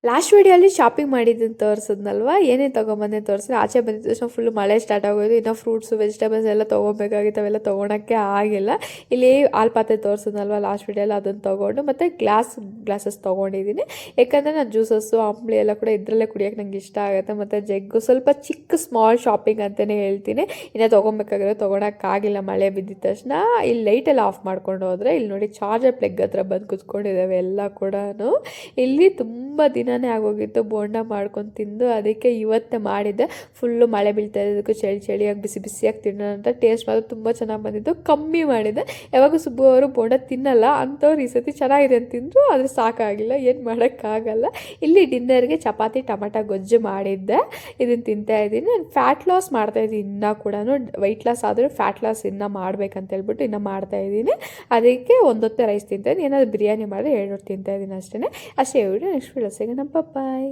Last ವಿಡಿಯೋಲಿ shopping ಮಾಡಿದ್ದನ್ನು ತೋರಿಸಿದ್ನಲ್ವಾ, ಏನೇನು ತೊಗೊಂಬಂದೆ ತೋರಿಸಿದ್ರೆ ಆಚೆ ಬಂದಿದ್ದ ತಕ್ಷಣ ಫುಲ್ ಮಳೆ ಸ್ಟಾರ್ಟ್ ಆಗೋದು. ಇನ್ನು ಫ್ರೂಟ್ಸು ವೆಜಿಟೇಬಲ್ಸ್ ಎಲ್ಲ ತೊಗೊಬೇಕಾಗಿತ್ತು, ಅವೆಲ್ಲ ತೊಗೊಳಕ್ಕೆ ಆಗಿಲ್ಲ. ಇಲ್ಲಿ ಆಲ್ಪಾತ್ರೆ ತೋರಿಸಿದ್ನಲ್ವ ಲಾಸ್ಟ್ ವಿಡಿಯೋಲಿ, ಅದನ್ನು ತೊಗೊಂಡು ಮತ್ತು ಗ್ಲಾಸಸ್ ತೊಗೊಂಡಿದ್ದೀನಿ. ಯಾಕಂದರೆ ನಾನು ಜ್ಯೂಸಸ್ಸು ಅಂಬ್ಲಿ ಎಲ್ಲ ಕೂಡ ಇದರಲ್ಲೇ ಕುಡಿಯೋಕ್ಕೆ ನಂಗೆ ಇಷ್ಟ ಆಗುತ್ತೆ. ಮತ್ತು ಜಗ್ಗು ಸ್ವಲ್ಪ ಚಿಕ್ಕ ಸ್ಮಾಲ್ ಶಾಪಿಂಗ್ ಅಂತಲೇ ಹೇಳ್ತೀನಿ. ಇನ್ನು ತೊಗೊಬೇಕಾಗಿರೋ ತೊಗೊಳಕ್ಕಾಗಿಲ್ಲ ಮಳೆ ಬಿದ್ದಿದ ತಕ್ಷಣ. ಇಲ್ಲಿ ಲೈಟೆಲ್ಲ ಆಫ್ ಮಾಡ್ಕೊಂಡು ಹೋದರೆ ಇಲ್ಲಿ ನೋಡಿ ಚಾರ್ಜರ್ ಪ್ಲಗ್ ಹತ್ರ ಬಂದು ಕುತ್ಕೊಂಡಿದ್ದಾವೆ ಎಲ್ಲ ಕೂಡ. ಇಲ್ಲಿ ತುಂಬ ದಿನನೇ ಆಗೋಗಿತ್ತು ಬೋಂಡ ಮಾಡ್ಕೊಂಡು ತಿಂದು, ಅದಕ್ಕೆ ಇವತ್ತೇ ಮಾಡಿದ್ದೆ. ಫುಲ್ಲು ಮಳೆ ಬೀಳ್ತಾ ಇದ್ದಕ್ಕೂ ಚಳಿಯಾಗಿ ಬಿಸಿ ಬಿಸಿಯಾಗಿ ತಿನ್ನೋಣ ಅಂತ. ಟೇಸ್ಟ್ ಮಾತ್ರ ತುಂಬ ಚೆನ್ನಾಗಿ ಬಂದಿತ್ತು. ಕಮ್ಮಿ ಮಾಡಿದ್ದೆ. ಯಾವಾಗ ಸುಬ್ಬು ಅವರು ಬೋಂಡ ತಿನ್ನಲ್ಲ ಅಂಥವ್ರು ಈ ಸತಿ ಚೆನ್ನಾಗಿದೆ ಅಂತ ತಿಂದರು, ಆದರೆ ಸಾಕಾಗಿಲ್ಲ, ಏನು ಮಾಡೋಕ್ಕಾಗಲ್ಲ. ಇಲ್ಲಿ ಡಿನ್ನರ್ಗೆ ಚಪಾತಿ ಟೊಮೆಟೊ ಗೊಜ್ಜು ಮಾಡಿದ್ದೆ, ಇದನ್ನು ತಿಂತಾಯಿದ್ದೀನಿ. ನಾನು ಫ್ಯಾಟ್ ಲಾಸ್ ಮಾಡ್ತಾಯಿದ್ದೀನಿ ಇನ್ನೂ ಕೂಡ. ವೆಯ್ಟ್ ಲಾಸ್ ಆದರೆ ಫ್ಯಾಟ್ ಲಾಸ್ ಇನ್ನೂ ಮಾಡ್ಬೇಕಂತ ಹೇಳ್ಬಿಟ್ಟು ಇನ್ನೂ ಮಾಡ್ತಾಯಿದ್ದೀನಿ. ಅದಕ್ಕೆ ಒಂದೊತ್ತೆ ರೈಸ್ ತಿಂತಾಯಿದ್ದೀನಿ. ಏನಾದರೂ ಬಿರಿಯಾನಿ ಮಾಡಿದ್ರೆ 2 ಹೊತ್ತು ತಿಂತಾಯಿದ್ದೀನಿ ಅಷ್ಟೇ. ಹೇಳ್ಬಿಟ್ಟು ನೆಕ್ಸ್ಟ್ ವಿಡಿಯೋ ಸಿಗೋಣ. ಬಾಯ್.